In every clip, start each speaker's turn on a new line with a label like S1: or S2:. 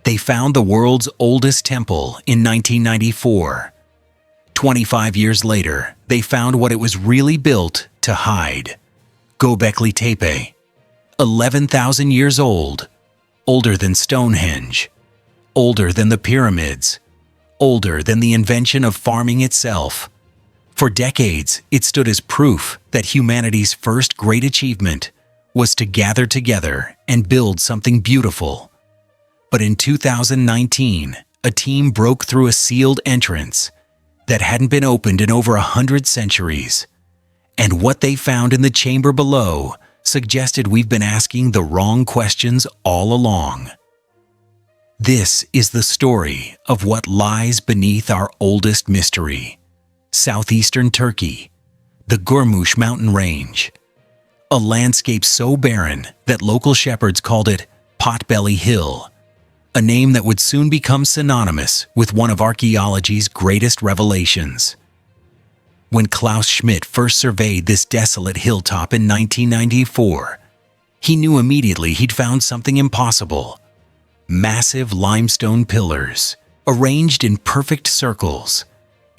S1: They found the world's oldest temple in 1994. 25 years later, they found what it was really built to hide. Gobekli Tepe, 11,000 years old, older than Stonehenge, older than the pyramids, older than the invention of farming itself. For decades, it stood as proof that humanity's first great achievement was to gather together and build something beautiful. But in 2019, a team broke through a sealed entrance that hadn't been opened in over 100 centuries. And what they found in the chamber below suggested we've been asking the wrong questions all along. This is the story of what lies beneath our oldest mystery: southeastern Turkey, the Gurmush mountain range. A landscape so barren that local shepherds called it Potbelly Hill, a name that would soon become synonymous with one of archaeology's greatest revelations. When Klaus Schmidt first surveyed this desolate hilltop in 1994, he knew immediately he'd found something impossible. Massive limestone pillars, arranged in perfect circles,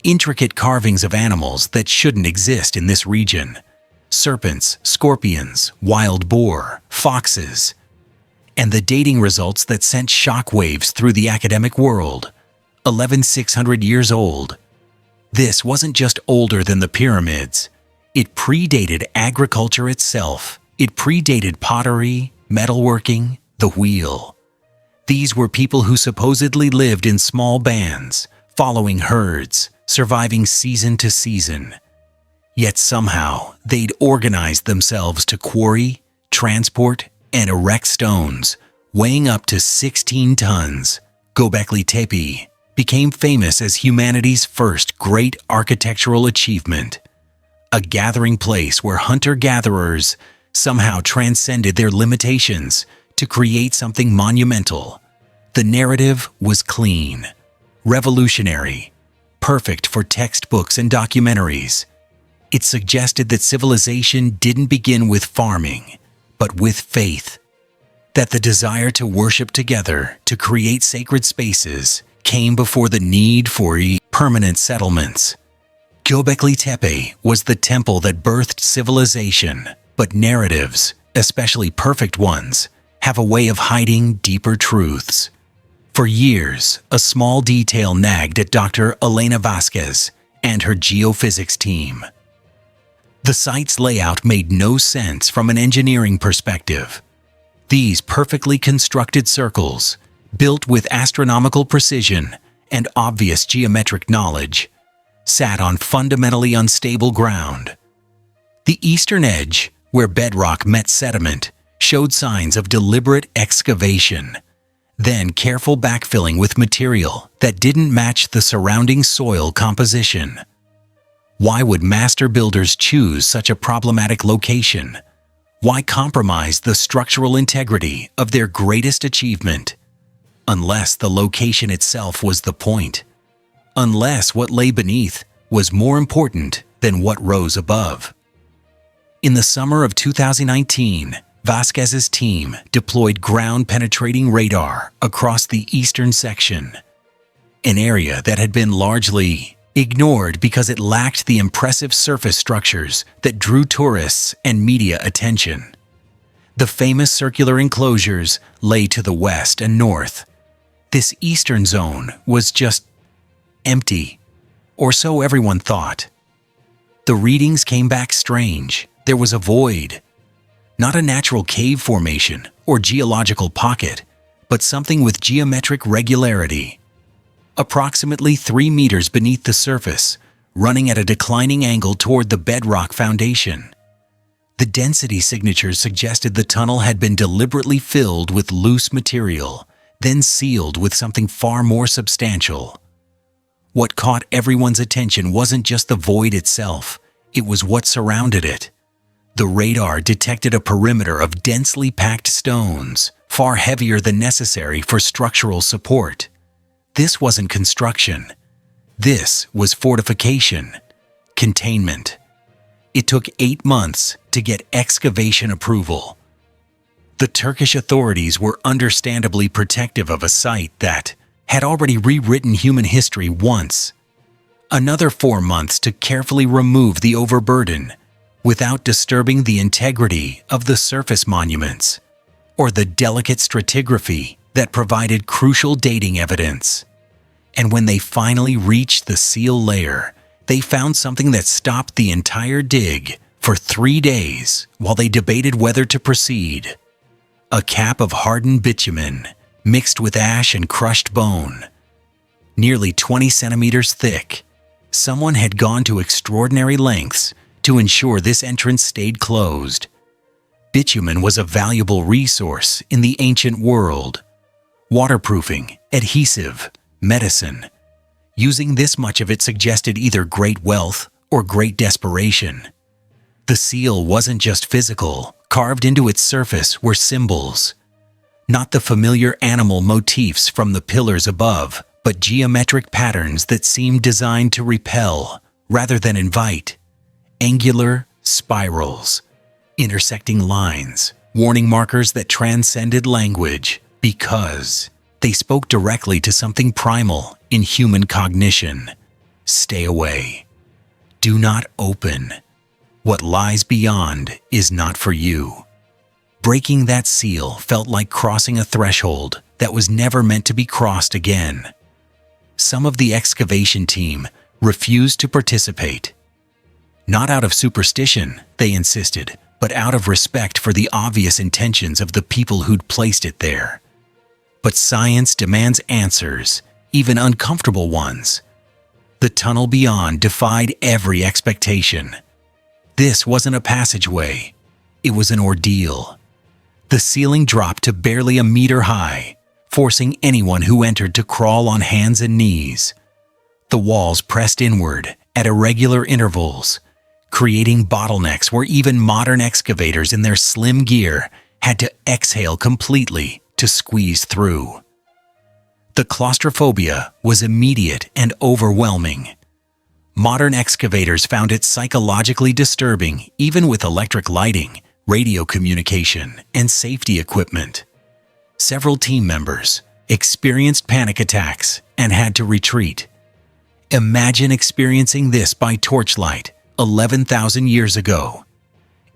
S1: intricate carvings of animals that shouldn't exist in this region: serpents, scorpions, wild boar, foxes. And the dating results that sent shockwaves through the academic world: 11,600 years old. This wasn't just older than the pyramids. It predated agriculture itself. It predated pottery, metalworking, the wheel. These were people who supposedly lived in small bands, following herds, surviving season to season. Yet somehow, they'd organized themselves to quarry, transport, and erect stones, weighing up to 16 tons. Gobekli Tepe became famous as humanity's first great architectural achievement, a gathering place where hunter-gatherers somehow transcended their limitations to create something monumental. The narrative was clean, revolutionary, perfect for textbooks and documentaries. It suggested that civilization didn't begin with farming, but with faith, that the desire to worship together, to create sacred spaces, came before the need for permanent settlements. Göbekli Tepe was the temple that birthed civilization, but narratives, especially perfect ones, have a way of hiding deeper truths. For years, a small detail nagged at Dr. Elena Vasquez and her geophysics team. The site's layout made no sense from an engineering perspective. These perfectly constructed circles, built with astronomical precision and obvious geometric knowledge, sat on fundamentally unstable ground. The eastern edge, where bedrock met sediment, showed signs of deliberate excavation, then careful backfilling with material that didn't match the surrounding soil composition. Why would master builders choose such a problematic location? Why compromise the structural integrity of their greatest achievement? Unless the location itself was the point. Unless what lay beneath was more important than what rose above. In the summer of 2019, Vasquez's team deployed ground-penetrating radar across the eastern section, an area that had been largely ignored because it lacked the impressive surface structures that drew tourists and media attention. The famous circular enclosures lay to the west and north. This eastern zone was just empty, or so everyone thought. The readings came back strange. There was a void. Not a natural cave formation or geological pocket, but something with geometric regularity. Approximately 3 meters beneath the surface, running at a declining angle toward the bedrock foundation. The density signatures suggested the tunnel had been deliberately filled with loose material, then sealed with something far more substantial. What caught everyone's attention wasn't just the void itself, it was what surrounded it. The radar detected a perimeter of densely packed stones, far heavier than necessary for structural support. This wasn't construction. This was fortification, containment. It took 8 months to get excavation approval. The Turkish authorities were understandably protective of a site that had already rewritten human history once. Another 4 months to carefully remove the overburden without disturbing the integrity of the surface monuments or the delicate stratigraphy that provided crucial dating evidence. And when they finally reached the seal layer, they found something that stopped the entire dig for 3 days while they debated whether to proceed. A cap of hardened bitumen mixed with ash and crushed bone. Nearly 20 centimeters thick, someone had gone to extraordinary lengths to ensure this entrance stayed closed. Bitumen was a valuable resource in the ancient world. Waterproofing, adhesive, medicine. Using this much of it suggested either great wealth or great desperation. The seal wasn't just physical. Carved into its surface were symbols. Not the familiar animal motifs from the pillars above, but geometric patterns that seemed designed to repel rather than invite. Angular spirals, intersecting lines, warning markers that transcended language because they spoke directly to something primal in human cognition. Stay away. Do not open. What lies beyond is not for you. Breaking that seal felt like crossing a threshold that was never meant to be crossed again. Some of the excavation team refused to participate. Not out of superstition, they insisted, but out of respect for the obvious intentions of the people who'd placed it there. But science demands answers, even uncomfortable ones. The tunnel beyond defied every expectation. This wasn't a passageway. It was an ordeal. The ceiling dropped to barely a meter high, forcing anyone who entered to crawl on hands and knees. The walls pressed inward at irregular intervals, creating bottlenecks where even modern excavators in their slim gear had to exhale completely to squeeze through. The claustrophobia was immediate and overwhelming. Modern excavators found it psychologically disturbing, even with electric lighting, radio communication, and safety equipment. Several team members experienced panic attacks and had to retreat. Imagine experiencing this by torchlight 11,000 years ago.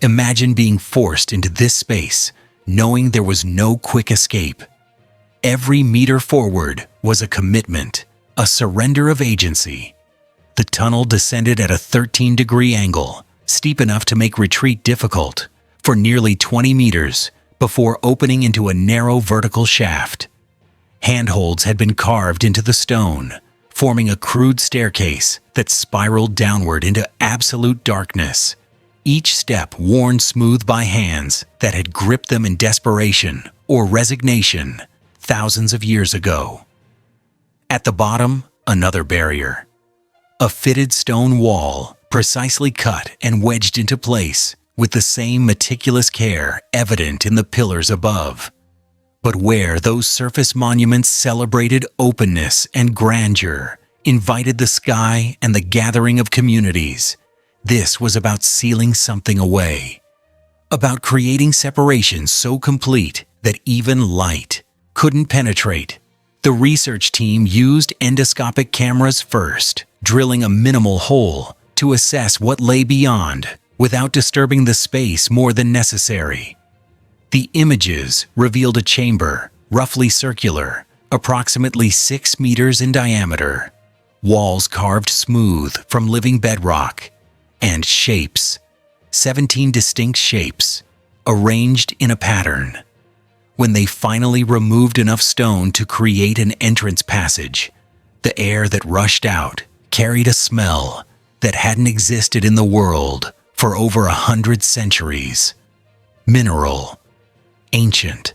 S1: Imagine being forced into this space, knowing there was no quick escape. Every meter forward was a commitment, a surrender of agency. The tunnel descended at a 13-degree angle, steep enough to make retreat difficult, for nearly 20 meters before opening into a narrow vertical shaft. Handholds had been carved into the stone, forming a crude staircase that spiraled downward into absolute darkness, each step worn smooth by hands that had gripped them in desperation or resignation thousands of years ago. At the bottom, another barrier. A fitted stone wall, precisely cut and wedged into place, with the same meticulous care evident in the pillars above. But where those surface monuments celebrated openness and grandeur, invited the sky and the gathering of communities, this was about sealing something away. About creating separation so complete that even light couldn't penetrate. The research team used endoscopic cameras first, drilling a minimal hole to assess what lay beyond without disturbing the space more than necessary. The images revealed a chamber, roughly circular, approximately 6 meters in diameter, walls carved smooth from living bedrock, and shapes, 17 distinct shapes, arranged in a pattern. When they finally removed enough stone to create an entrance passage, the air that rushed out carried a smell that hadn't existed in the world for over 100 centuries. Mineral, ancient,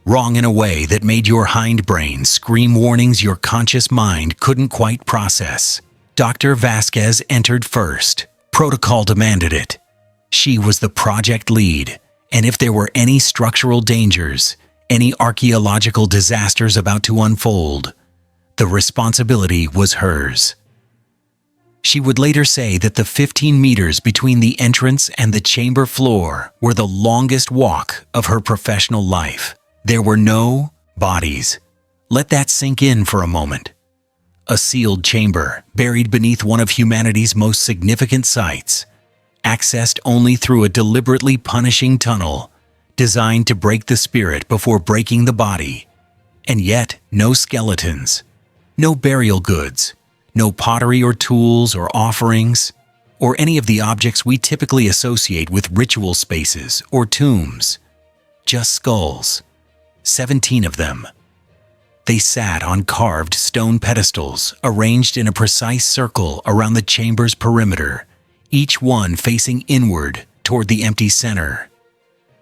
S1: wrong in a way that made your hindbrain scream warnings your conscious mind couldn't quite process. Dr. Vasquez entered first. Protocol demanded it. She was the project lead, and if there were any structural dangers, any archaeological disasters about to unfold, the responsibility was hers. She would later say that the 15 meters between the entrance and the chamber floor were the longest walk of her professional life. There were no bodies. Let that sink in for a moment. A sealed chamber buried beneath one of humanity's most significant sites, accessed only through a deliberately punishing tunnel designed to break the spirit before breaking the body. And yet, no skeletons, no burial goods, no pottery or tools or offerings, or any of the objects we typically associate with ritual spaces or tombs. Just skulls. 17 of them. They sat on carved stone pedestals arranged in a precise circle around the chamber's perimeter, each one facing inward toward the empty center.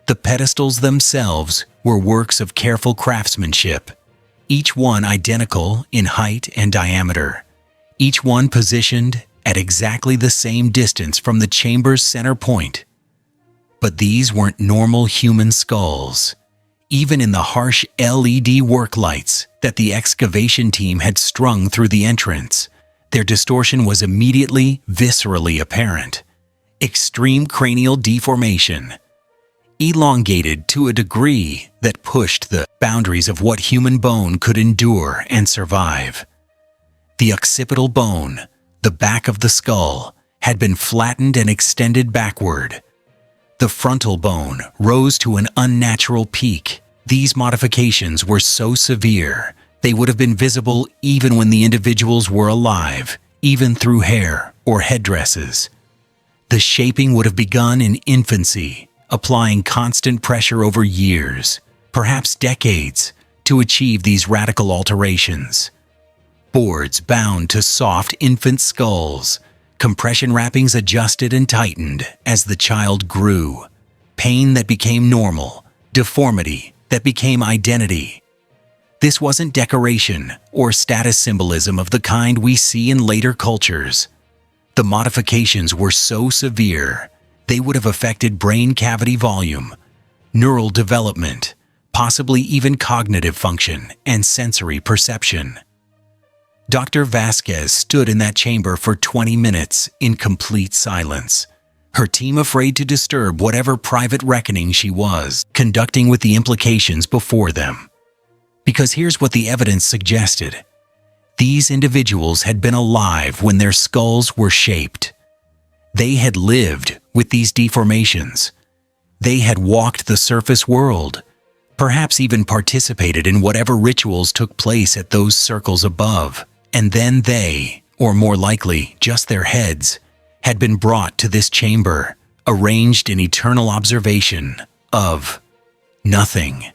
S1: The pedestals themselves were works of careful craftsmanship, each one identical in height and diameter, each one positioned at exactly the same distance from the chamber's center point. But these weren't normal human skulls. Even in the harsh LED work lights that the excavation team had strung through the entrance, their distortion was immediately, viscerally apparent. Extreme cranial deformation, elongated to a degree that pushed the boundaries of what human bone could endure and survive. The occipital bone, the back of the skull, had been flattened and extended backward. The frontal bone rose to an unnatural peak. These modifications were so severe, they would have been visible even when the individuals were alive, even through hair or headdresses. The shaping would have begun in infancy, applying constant pressure over years, perhaps decades, to achieve these radical alterations. Boards bound to soft infant skulls, compression wrappings adjusted and tightened as the child grew, pain that became normal, deformity that became identity. This wasn't decoration or status symbolism of the kind we see in later cultures. The modifications were so severe, they would have affected brain cavity volume, neural development, possibly even cognitive function and sensory perception. Dr. Vasquez stood in that chamber for 20 minutes in complete silence, her team afraid to disturb whatever private reckoning she was conducting with the implications before them. Because here's what the evidence suggested. These individuals had been alive when their skulls were shaped. They had lived with these deformations. They had walked the surface world, perhaps even participated in whatever rituals took place at those circles above. And then they, or more likely just their heads, had been brought to this chamber, arranged in eternal observation of nothing.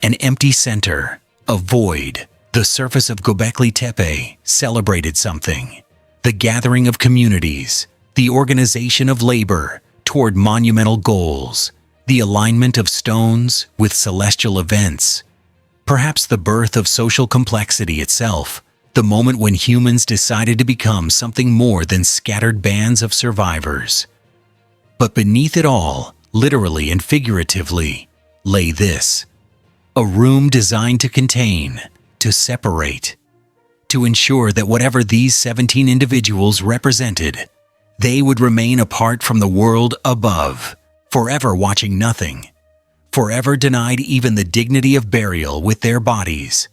S1: An empty center, a void. The surface of Gobekli Tepe celebrated something. The gathering of communities, the organization of labor toward monumental goals, the alignment of stones with celestial events. Perhaps the birth of social complexity itself. The moment when humans decided to become something more than scattered bands of survivors. But beneath it all, literally and figuratively, lay this: a room designed to contain, to separate, to ensure that whatever these 17 individuals represented, they would remain apart from the world above, forever watching nothing, forever denied even the dignity of burial with their bodies.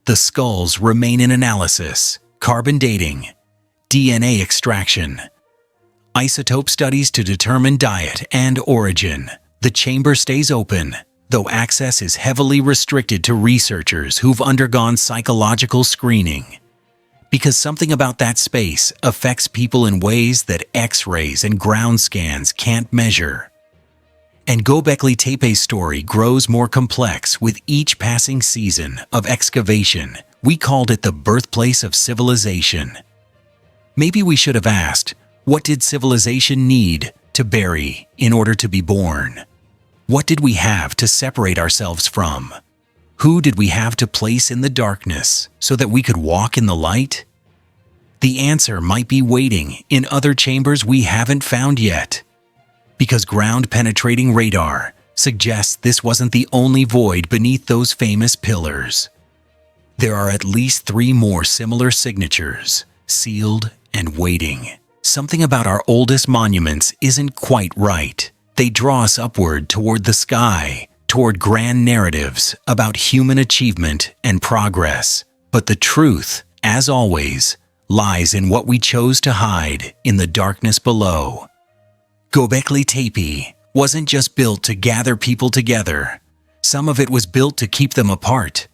S1: The skulls remain in analysis, carbon dating, DNA extraction, isotope studies to determine diet and origin. The chamber stays open, though access is heavily restricted to researchers who've undergone psychological screening. Because something about that space affects people in ways that X-rays and ground scans can't measure. And Gobekli Tepe's story grows more complex with each passing season of excavation. We called it the birthplace of civilization. Maybe we should have asked, what did civilization need to bury in order to be born? What did we have to separate ourselves from? Who did we have to place in the darkness so that we could walk in the light? The answer might be waiting in other chambers we haven't found yet. Because ground-penetrating radar suggests this wasn't the only void beneath those famous pillars. There are at least 3 more similar signatures, sealed and waiting. Something about our oldest monuments isn't quite right. They draw us upward toward the sky, toward grand narratives about human achievement and progress. But the truth, as always, lies in what we chose to hide in the darkness below. Gobekli Tepe wasn't just built to gather people together. Some of it was built to keep them apart.